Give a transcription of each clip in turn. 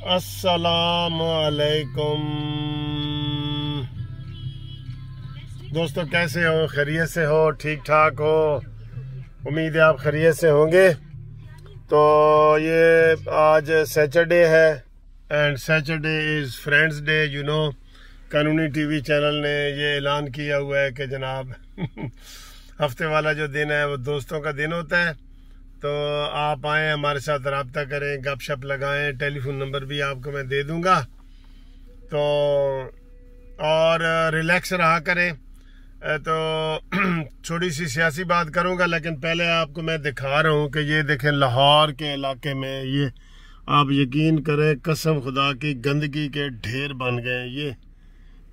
अस्सलामु अलैकुम दोस्तों, कैसे हो? खैरियत से हो? ठीक ठाक हो? उम्मीद है आप खैरियत से होंगे। तो ये आज सैटरडे है and Saturday is friends day. You know, कानूनी टीवी चैनल ने ये ऐलान किया हुआ है कि जनाब हफ्ते वाला जो दिन है वो दोस्तों का दिन होता है। तो आप आएँ, हमारे साथ रब्ता करें, गपशप लगाएं। टेलीफोन नंबर भी आपको मैं दे दूंगा। तो और रिलैक्स रहा करें। तो छोटी सी सियासी बात करूंगा, लेकिन पहले आपको मैं दिखा रहा हूं कि ये देखें, लाहौर के इलाके में ये आप यकीन करें, कसम खुदा की, गंदगी के ढेर बन गए।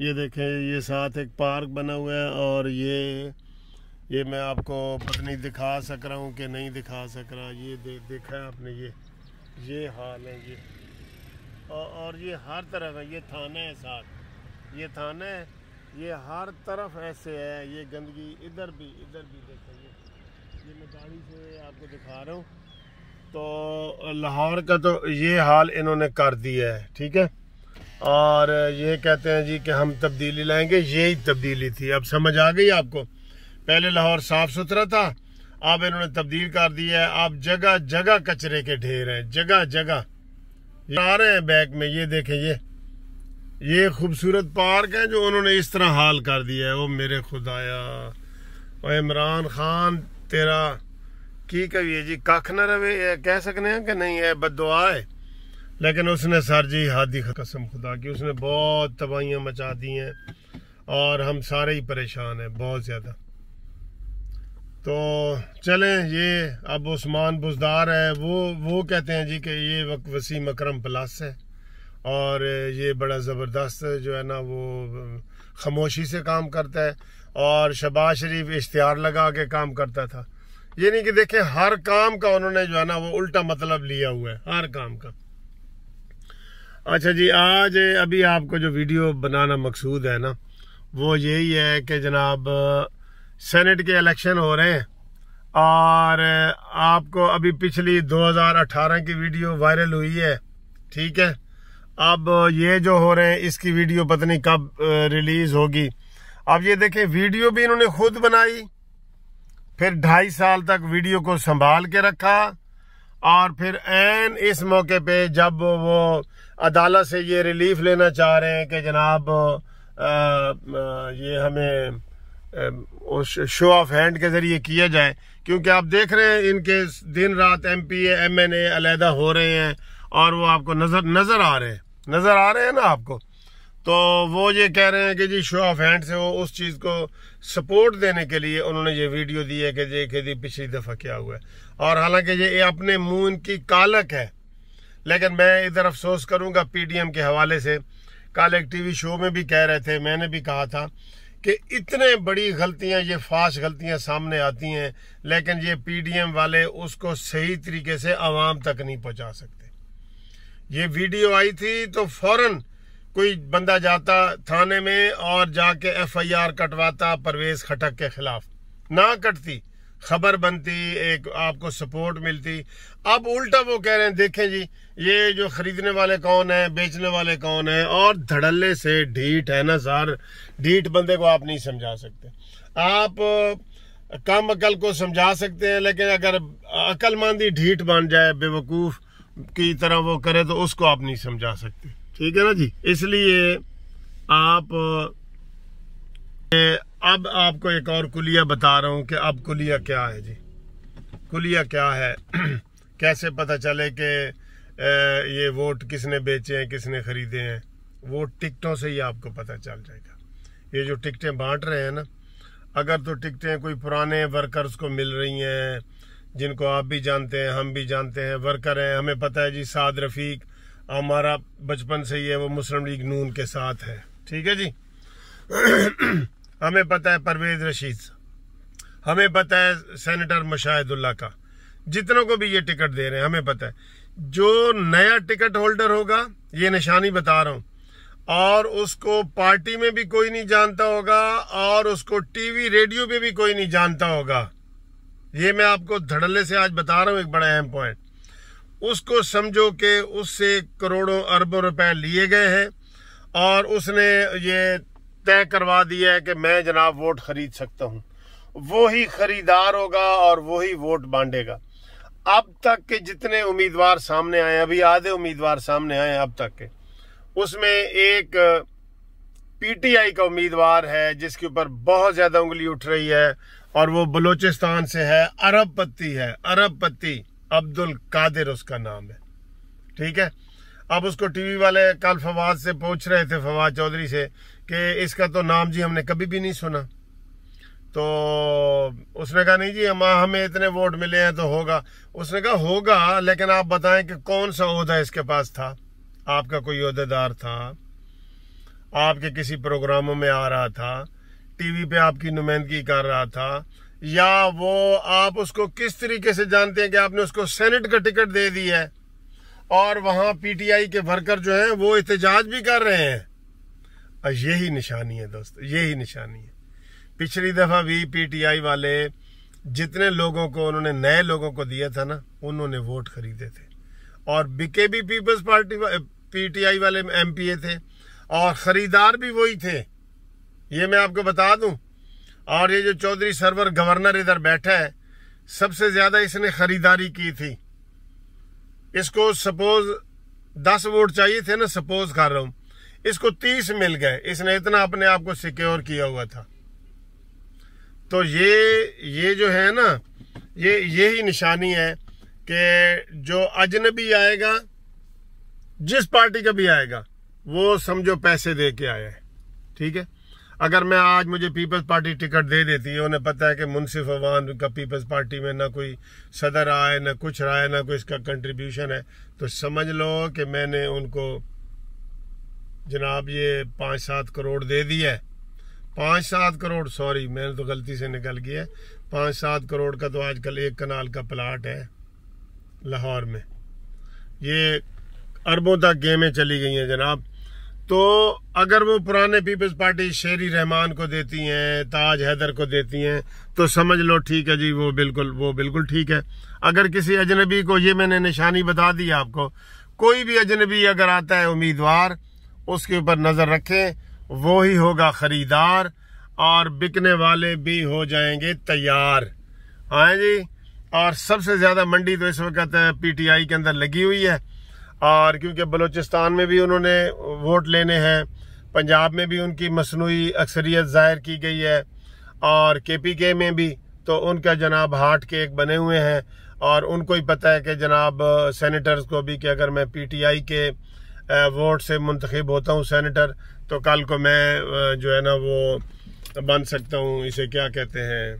ये देखें, ये साथ एक पार्क बना हुआ है और ये मैं आपको पता नहीं दिखा सक रहा हूँ कि नहीं दिखा सक रहा। ये देखा है आपने, ये हाल है ये। और ये हर तरफ है। ये थाना है, साथ ये थाना है, ये हर तरफ ऐसे है। ये गंदगी इधर भी देखो। ये मैं गाड़ी से आपको दिखा रहा हूँ। तो लाहौर का तो ये हाल इन्होंने कर दिया है, ठीक है। और ये कहते हैं जी कि हम तब्दीली लाएंगे। यही तब्दीली थी, अब समझ आ गई आपको। पहले लाहौर साफ सुथरा था, अब इन्होंने तब्दील कर दिया है। अब जगह जगह कचरे के ढेर हैं, जगह जगह आ रहे हैं बैक में। ये देखें, ये खूबसूरत पार्क है जो उन्होंने इस तरह हाल कर दिया है। वो मेरे खुदाया, और इमरान खान तेरा की कहिए जी, कख न रवे, कह सकते हैं कि नहीं है, बद्दुआ है। लेकिन उसने सर जी हादी कसम खुदा की, उसने बहुत तबाहियां मचा दी हैं और हम सारे ही परेशान हैं बहुत ज़्यादा। तो चलें, ये अब उस्मान बुज़दार है, वो कहते हैं जी कि ये वसीम अकरम प्लस है और ये बड़ा ज़बरदस्त जो है ना, वो खामोशी से काम करता है। और शहबाज शरीफ इश्तिहार लगा के काम करता था। ये नहीं कि देखें, हर काम का उन्होंने जो है ना वो उल्टा मतलब लिया हुआ है, हर काम का। अच्छा जी, आज अभी आपको जो वीडियो बनाना मकसूद है ना, वो यही है कि जनाब सेनेट के इलेक्शन हो रहे हैं और आपको अभी पिछली 2018 की वीडियो वायरल हुई है, ठीक है। अब ये जो हो रहे हैं, इसकी वीडियो पता नहीं कब रिलीज होगी। अब ये देखें, वीडियो भी इन्होंने खुद बनाई, फिर 2.5 साल तक वीडियो को संभाल के रखा, और फिर एन इस मौके पे जब वो अदालत से ये रिलीफ लेना चाह रहे हैं कि जनाब ये हमें शो ऑफ हैंड के जरिए किया जाए, क्योंकि आप देख रहे हैं इनके दिन रात MPA MNA अलहदा हो रहे हैं और वो आपको नजर आ रहे हैं ना आपको। तो वो ये कह रहे हैं कि जी शो ऑफ हैंड से वो उस चीज़ को सपोर्ट देने के लिए उन्होंने ये वीडियो दी है कि देखिए पिछली दफ़ा क्या हुआ है। और हालांकि ये अपने मुंह की कालक है, लेकिन मैं इधर अफसोस करूंगा PDM के हवाले से। कल एक TV शो में भी कह रहे थे, मैंने भी कहा था कि इतने बड़ी गलतियां, ये फाश गलतियां सामने आती हैं, लेकिन ये PDM वाले उसको सही तरीके से आवाम तक नहीं पहुंचा सकते। ये वीडियो आई थी तो फौरन कोई बंदा जाता थाने में और जाके FIR कटवाता परवेज खटक के खिलाफ, ना कटती, खबर बनती, एक आपको सपोर्ट मिलती। अब उल्टा वो कह रहे हैं, देखें जी ये जो खरीदने वाले कौन है, बेचने वाले कौन है। और धड़ल्ले से ढीठ है ना सर, ढीठ बंदे को आप नहीं समझा सकते। आप कम अकल को समझा सकते हैं, लेकिन अगर अकलमंदी ढीठ बन जाए, बेवकूफ की तरह वो करे, तो उसको आप नहीं समझा सकते, ठीक है ना जी। इसलिए आप अब आपको एक और कुलिया बता रहा हूं कि अब कुलिया क्या है जी। कुलिया क्या है कैसे पता चले कि ये वोट किसने बेचे हैं, किसने खरीदे हैं। वोट टिकटों से ही आपको पता चल जाएगा। ये जो टिकटें बांट रहे हैं ना, अगर तो टिकटें कोई पुराने वर्कर्स को मिल रही हैं, जिनको आप भी जानते हैं, हम भी जानते हैं, वर्कर हैं, हमें पता है जी साद रफीक हमारा बचपन से ही है, वो मुस्लिम लीग नून के साथ है, ठीक है जी। हमें पता है परवेज रशीद, हमें पता है सेनेटर मुशाहिदुल्लाह का, जितनों को भी ये टिकट दे रहे हैं हमें पता है। जो नया टिकट होल्डर होगा, ये निशानी बता रहा हूं, और उसको पार्टी में भी कोई नहीं जानता होगा और उसको TV रेडियो पे भी कोई नहीं जानता होगा। ये मैं आपको धड़ल्ले से आज बता रहा हूं, एक बड़ा अहम पॉइंट। उसको समझो कि उससे करोड़ों अरबों रुपए लिए गए हैं और उसने ये तय करवा दिया है कि मैं जनाब वोट खरीद सकता हूं। वो ही खरीदार होगा और वो ही वोट बांटेगा। अब तक के जितने उम्मीदवार सामने आए, अभी आधे उम्मीदवार सामने आए अब तक के, उसमें एक पीटीआई का उम्मीदवार है जिसके ऊपर बहुत ज्यादा उंगली उठ रही है और वो बलूचिस्तान से है, अरबपति अब्दुल कादिर उसका नाम है। ठीक है। अब उसको टीवी वाले कल फवाद से पूछ रहे थे, फवाद चौधरी से, कि इसका तो नाम जी हमने कभी भी नहीं सुना। तो उसने कहा नहीं जी हमें इतने वोट मिले हैं तो होगा। उसने कहा होगा, लेकिन आप बताएं कि कौन सा ओहदा इसके पास था, आपका कोई ओहदेदार था, आपके किसी प्रोग्रामों में आ रहा था, टीवी पे आपकी नुमाइंदगी कर रहा था, या वो आप उसको किस तरीके से जानते हैं कि आपने उसको सेनेट का टिकट दे दिया है और वहां पीटीआई के वर्कर जो हैं वो एहतजाज भी कर रहे हैं। यही निशानी है दोस्तों, यही निशानी है। पिछली दफा भी पीटीआई वाले जितने लोगों को उन्होंने नए लोगों को दिया था ना, उन्होंने वोट खरीदे थे और बिके भी पीपल्स पार्टी पीटीआई वाले एमपीए थे और खरीदार भी वही थे, ये मैं आपको बता दूं। और ये जो चौधरी सरवर गवर्नर इधर बैठा है, सबसे ज्यादा इसने खरीदारी की थी। इसको सपोज 10 वोट चाहिए थे ना, सपोज कर रहा हूं, इसको 30 मिल गए। इसने इतना अपने आप को सिक्योर किया हुआ था। तो ये जो है ना, यही निशानी है कि जो अजनबी आएगा, जिस पार्टी का भी आएगा, वो समझो पैसे दे के आया है। ठीक है। अगर मैं आज मुझे पीपल्स पार्टी टिकट दे देती है, उन्हें पता है कि मुनसिफ अवान का पीपल्स पार्टी में ना कोई सदर आए, ना कुछ रहा है, ना कोई इसका कंट्रीब्यूशन है, तो समझ लो कि मैंने उनको जनाब ये 5-7 करोड़ दे दिया है। 5-7 करोड़, सॉरी मैंने तो गलती से निकल गया। 5-7 करोड़ का तो आजकल एक कनाल का प्लाट है लाहौर में। ये अरबों तक गेमें चली गई हैं जनाब। तो अगर वो पुराने पीपल्स पार्टी शेरी रहमान को देती हैं, ताज हैदर को देती हैं, तो समझ लो ठीक है जी, वो बिल्कुल ठीक है। अगर किसी अजनबी को, ये मैंने निशानी बता दी आपको, कोई भी अजनबी अगर आता है उम्मीदवार, उसके ऊपर नजर रखें, वो ही होगा खरीदार और बिकने वाले भी हो जाएंगे तैयार। हाँ जी। और सबसे ज्यादा मंडी तो इस वक्त पीटीआई के अंदर लगी हुई है, और क्योंकि बलूचिस्तान में भी उन्होंने वोट लेने हैं, पंजाब में भी उनकी मसनूई अक्सरियत जाहिर की गई है, और केपीके में भी तो उनका जनाब हार्ट केक बने हुए हैं। और उनको ही पता है कि जनाब सेनेटर्स को भी, कि अगर मैं पीटीआई के वोट से मुंतखब होता हूँ सेनेटर, तो कल को मैं जो है ना वो बन सकता हूँ, इसे क्या कहते हैं,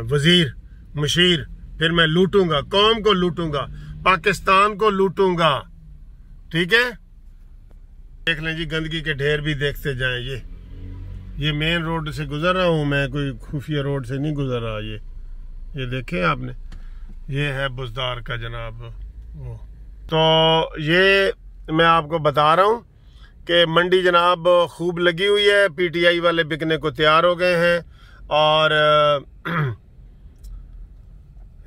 वजीर, मुशीर। फिर मैं लूटूंगा, कौम को लूटूंगा, पाकिस्तान को लूटूंगा। ठीक है। देख लें जी, गंदगी के ढेर भी देखते जाएं। ये मेन रोड से गुजर रहा हूं मैं, कोई खुफिया रोड से नहीं गुजर रहा। ये देखे आपने, ये है बुजदार का जनाब वो। तो ये मैं आपको बता रहा हूं कि मंडी जनाब खूब लगी हुई है, पीटीआई वाले बिकने को तैयार हो गए हैं। और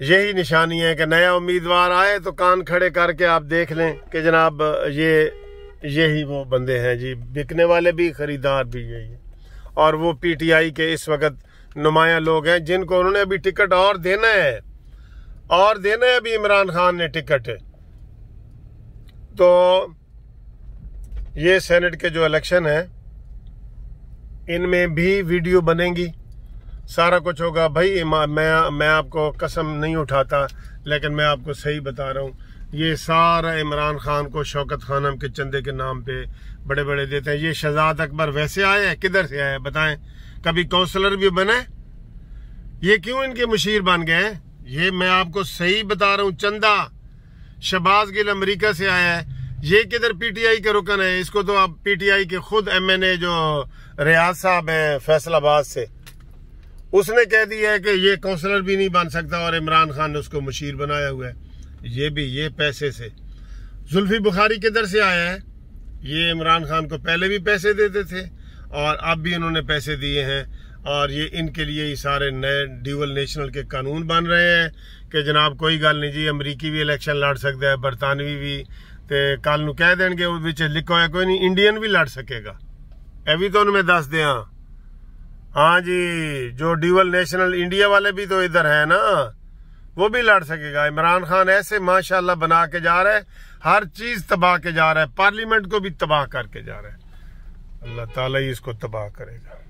यही निशानी है कि नया उम्मीदवार आए तो कान खड़े करके आप देख लें कि जनाब यही वो बंदे हैं जी, बिकने वाले भी, खरीदार भी यही है। और वो पीटीआई के इस वक्त नुमाया लोग हैं जिनको उन्होंने अभी टिकट और देना है, अभी इमरान खान ने टिकट। तो ये सेनेट के जो इलेक्शन है, इनमें भी वीडियो बनेंगी, सारा कुछ होगा भाई। मैं आपको कसम नहीं उठाता, लेकिन मैं आपको सही बता रहा हूँ, ये सारा इमरान खान को शौकत खानम के चंदे के नाम पे बड़े बड़े देते हैं। ये शहजाद अकबर वैसे आए हैं, किधर से आए बताएं? कभी काउंसलर भी बने? ये क्यों इनके मुशीर बन गए हैं? ये मैं आपको सही बता रहा हूँ। चंदा शहबाज गिल अमेरिका से आया है, ये किधर पीटीआई के रुकन है? इसको तो आप पीटीआई के खुद एमएनए जो रियाज साहब है फैसलाबाद से, उसने कह दिया है कि ये काउंसलर भी नहीं बन सकता, और इमरान खान ने उसको मुशीर बनाया हुआ है। ये पैसे से। जुल्फी बुखारी किधर से आया है? ये इमरान खान को पहले भी पैसे देते थे और अब भी इन्होंने पैसे दिए हैं, और ये इनके लिए ही सारे नए ड्यूअल नेशनल के कानून बन रहे हैं कि जनाब कोई गल नहीं जी, अमरीकी भी इलेक्शन लड़ सकता है, बरतानवी भी, तो कल नूं कह देंगे विच लिखा है कोई नहीं इंडियन भी लड़ सकेगा। यह भी तो मैं दस दिया। हाँ जी, जो ड्यूअल नेशनल इंडिया वाले भी तो इधर है ना, वो भी लड़ सकेगा। इमरान खान ऐसे माशाल्लाह बना के जा रहा है, हर चीज तबाह के जा रहा है, पार्लियामेंट को भी तबाह करके जा रहा है। अल्लाह ताला ही इसको तबाह करेगा।